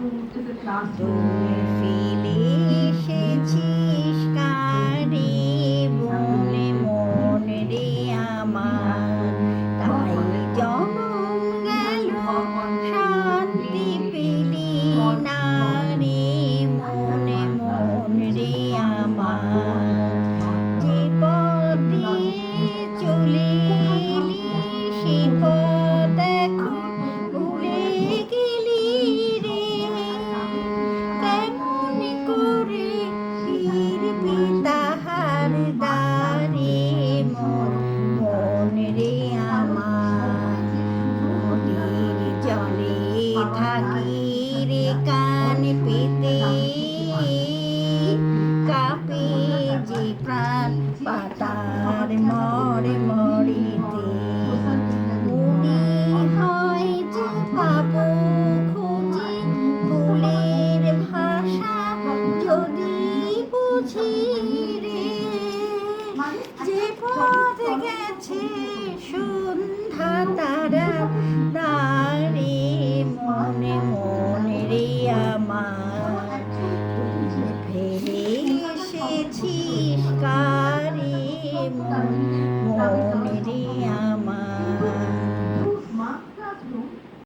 তুই ফেলে এসেছিস কারে বলে মন রে আমার, তাই জনম গেল শান্তি পেলি না রে মনে মন রে আমার। যে পথ দিয়ে চলে এলি সে পথ এখন ভুলে গেলি রে, কেমন করে ফিরবি তাহার দ্বারে মোর মন রে আমার। নদীর জলে থাকি রে কান পেতে, কাঁপে যে প্রাণ পাতার মরে মরিতে। মনে হয় যে পাবো খুঁজে ফুলের ভাষা যদি বুঝি রে, যে পথ গেছে সন্ধ্যা তারা দাঁড়ে মনে মনে রে আমার। তুই ফেলে এসেছিস কারে মন